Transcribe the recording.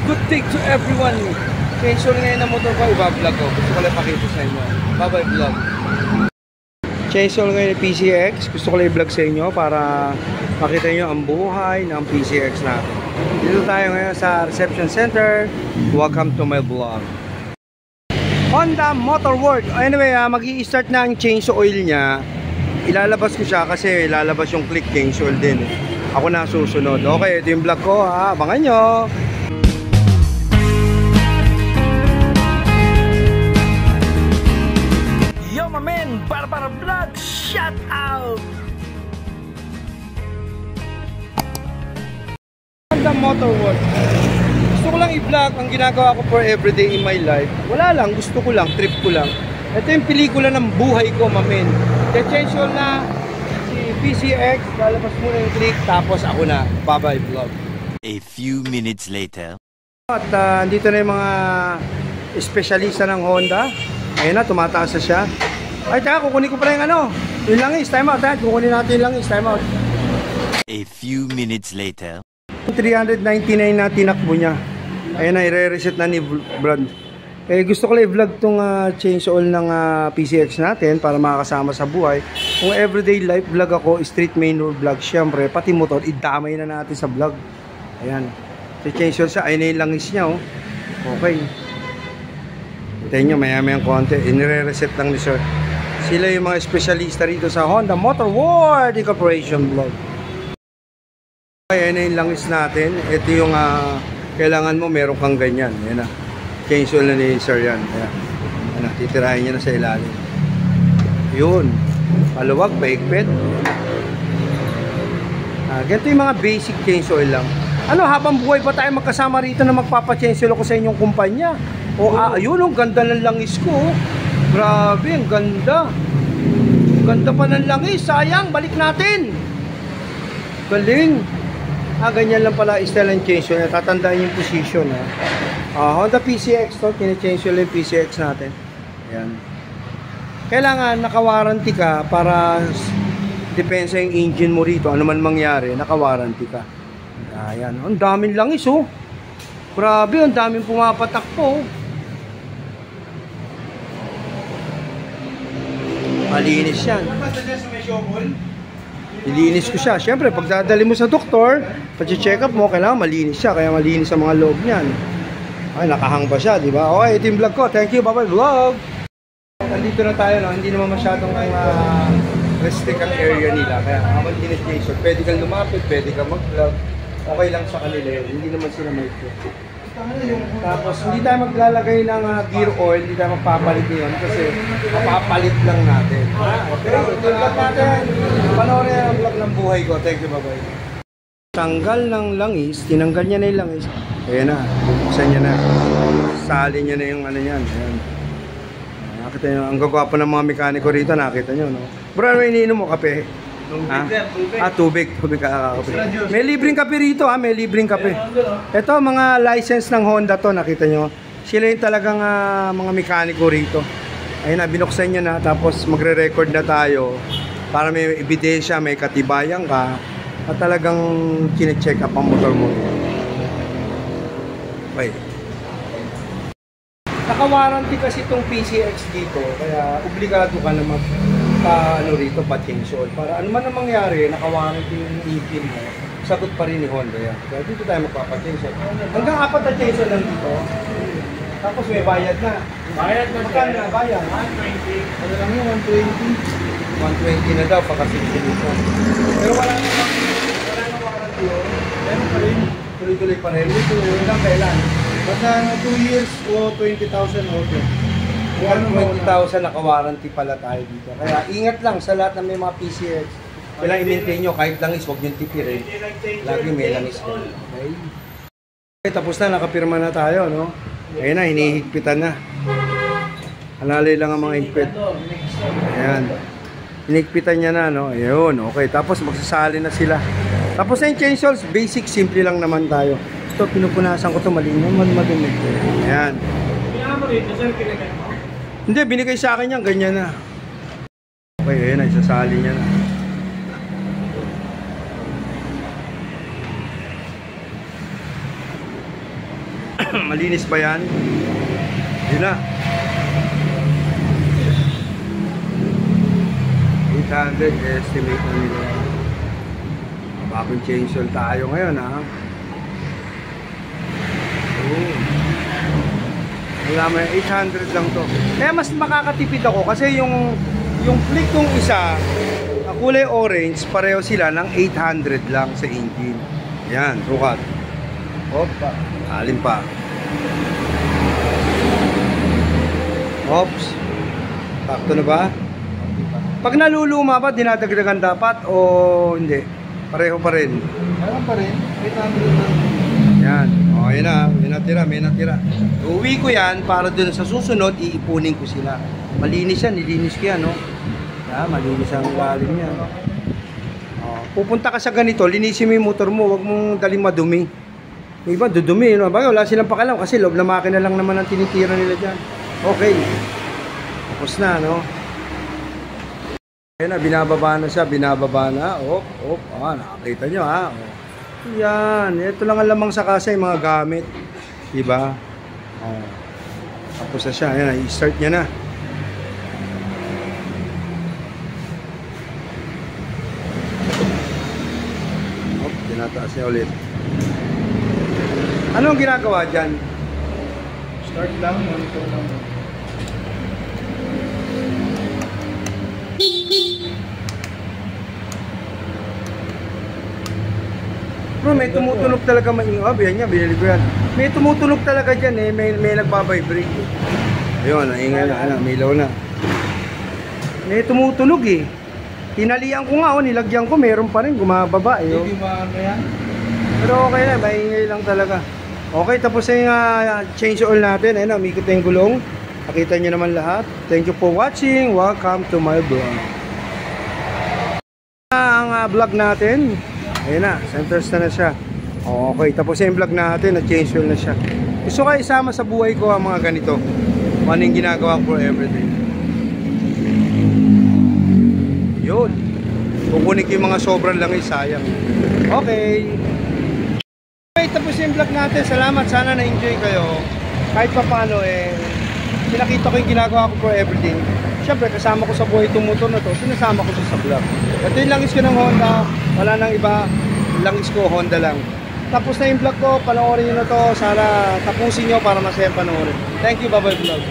Good day to everyone. Chainsaw ngayon ng motor ko, iba-vlog ko. Gusto ko lang pakita sa inyo. Bye-bye vlog. Chainsaw ngayon ng PCX. Gusto ko lang i-vlog sa inyo para makita nyo ang buhay ng PCX natin. Dito tayo ngayon sa reception center. Welcome to my vlog. Honda Motor World. Anyway, mag-i-start na ang chainsaw oil niya. Ilalabas ko siya kasi ilalabas yung click chainsaw oil din. Ako na susunod. Okay, ito yung vlog ko. Abangan nyo. Yo, my man! Para vlog! Shout out! Honda Motor World. Gusto ko lang i-vlog ang ginagawa ko for everyday in my life. Wala lang, gusto ko lang, trip ko lang. Ito yung pelikula ng buhay ko, my man. Chainsaw na si PCX, lalabas muna yung click, tapos ako na. Bye-bye vlog. A few minutes later. At dito na yung mga espesyalista ng Honda. Ayun na, tumataas na siya. Ay, teka, kukunin ko pa rin yung yung langis, time out. Kukunin natin yung langis, time out. A few minutes later. 399 na tinakbo niya. Ayun na, i-reset na ni Brad. Gusto ko lang i-vlog tong chainsaw oil ng PCX natin para makakasama sa buhay. Kung everyday life vlog ako, street manual vlog, syempre, pati motor, idamay na natin sa vlog. Ayan. Si chainsaw siya, ayun na yung langis niya, oh. Okay. Hintayin nyo, maya-mayang konti. I-reset lang ni Sir. Sila yung mga espesyalista rito sa Honda Motor World Incorporation vlog. Ayan na yung langis natin. Ito yung kailangan mo, meron kang ganyan. Ayan na. Chainsaw na ni Sir yan. Ayan. Ayan na, titirahin niya na sa ilalim. Yun. Paluwag, paikpit. Ganito yung mga basic chainsaw lang. Ano, habang buhay pa tayo magkasama rito na magpapa-chainsaw ko sa inyong kumpanya. Ayun, ang ganda ng langis ko. Grabe, ang ganda. Ang ganda pa ng langis. Sayang, balik natin. Galing. Ganyan lang pala style ng chainsaw. Tatandaan yung position. Honda PCX to. Kina-chainsaw lang yung PCX natin. Ayan. Kailangan naka-warranty ka para depensa yung engine mo rito. Ano man mangyari, naka-warranty ka. Ayan. Ang daming langis, oh. Grabe, ang daming pumapatak po. Malinis yan. Ilinis ko siya. Siyempre, pag dadali mo sa doktor, pag-check up mo, kailangan malinis siya. Kaya malinis ang mga loob niyan. Ay, nakahang pa siya, di ba? Okay, ito yung vlog ko. Thank you, bye-bye vlog. Nandito na tayo, no? Hindi naman masyadong restrict ang area nila. Kaya habang tinitration, pwede kang lumapit, pwede kang mag-vlog. Okay lang sa kanila yun. Hindi naman sila may ito. Tapos, hindi tayo maglalagay ng gear oil, hindi tayo magpapalit yun kasi mapapalit lang natin. Okay, ito yung vlog natin. Panoorin ang vlog ng buhay ko. Thank you, bye-bye. Tanggal ng langis, tinanggal niya na yung langis. Ayan na, buksan niya na. Sali niya na yung ano niyan. Ayan. Nakita niyo, ang gagwapo ng mga mekaniko rito, nakita niyo, no? Bro, ano iniinom mo? Kape? Tubig. Tubig kape. May libreng kape rito, may libreng kape. Ito, mga license ng Honda to, nakita nyo. Sila yung talagang mga mekaniko rito. Ayun na, binuksan niya na, tapos magre-record na tayo para may ebidensya, may katibayan ka at talagang kine-check up ang motor mo. Okay. Naka-warranty kasi itong PCX dito, kaya obligado ka na rito pa-chainsaw oil. Para ano man ang mangyari, naka-warranty yung engine mo, sagot pa rin ni Honda yan. Kaya dito tayo magpapa-chainsaw. Hanggang 4 na chainsaw lang dito. Tapos may bayad na. Bayad na. Magkano na bayad? 120. Ano lang yun, 120. 120 na daw, pagka-60 dito. Pero wala nang warranty yun. Meron pa rin. Tuloy-tuloy pa rin. Tuloy-tuloy lang kailan. Basta 2 years o 20,000 auto. 20,000 naka-warranty pala tayo dito. Kaya ingat lang sa lahat ng may mga PCX. Kailangan i-maintain nyo kahit langis, huwag nyo tipirin. Lagi may langis ka. Okay, tapos na, nakapirma na tayo, no? Ayun na, hinihigpitan na. Alalay lang ang mga higpit. Ayan. Hinihigpitan niya na, no? Ayun, okay. Tapos magsasali na sila. Tapos na yung chainsaws, basic, simple lang naman tayo. Ito, pinupunasan ko ito, madumi. Ayan. Hindi, binigay sa akin yan, ganyan na. Okay, ayun na, isasali niya na. Malinis ba yan? Yun na. 800 estimate na nila. Bagong change oil tayo ngayon, ha? Oh. Wala mo, 800 lang to. Kaya mas makakatipid ako kasi yung flick kong isa na kulay orange, pareho sila ng 800 lang sa engine. Yan, sukat. Opa, alin pa. Oops. Takto na ba? Pag naluluma ba, dinadagdagan dapat o hindi? Pareho pa rin. Meron pa rin, 800 lang. Yan. O, yun na. May natira. Uwi ko yan para dun sa susunod, iipunin ko sila. Malinis yan. Nilinis ko yan, no? Yan, malinis ang lalim yan. O, pupunta ka sa ganito, linisin mo yung motor mo. Huwag mong daling madumi. Yung iba, dudumi. No? Bagay, wala silang pakalam kasi loob na makina lang naman ang tinitira nila dyan. Okay. Tapos na, no? Ayan na, binababa na siya. Binababa na. Nakakita nyo, ha? O. Yan, ito lang ang lamang sa kasa yung mga gamit. Diba? Oh. Tapos na siya, ayan, i-start niya na. Tinataas niya ulit. Ano ang ginagawa dyan? Start lang, monitor lang. Bro, may tumutunog talaga maingay. Yan niya, binili ko yan. May tumutunog talaga dyan eh. May nagbabibrate. Ayun, naingay na. May ilaw na. May tumutunog eh. Tinalian ko nga, nilagyan ko. Meron pa rin, gumababa eh. Hindi maano yan? Pero okay na, maingay lang talaga. Okay, tapos yung change oil natin. Ayun, umikot na yung gulong. Nakita nyo naman lahat. Thank you for watching. Welcome to my vlog. Ang vlog natin. Ayun na, centers na siya. Okay, tapos yung vlog natin, na-change oil na siya. Gusto ko isama sa buhay ko ang mga ganito. Ano yung ginagawa ko for everyday. Yun. Kukunin ko yung mga sobrang langis, sayang. Okay. Okay, tapos yung vlog natin. Salamat, sana na-enjoy kayo. Kahit pa paano, pinakita ko yung ginagawa ko for everyday. Siyempre, kasama ko sa buhay itong motor na to, sinasama ko sa vlog. Ito yung langis ko ng Honda, wala nang iba, langis ko, Honda lang. Tapos na yung vlog ko, panoorin nyo na to, sana tapusin nyo para masaya panoorin. Thank you, bye-bye vlog.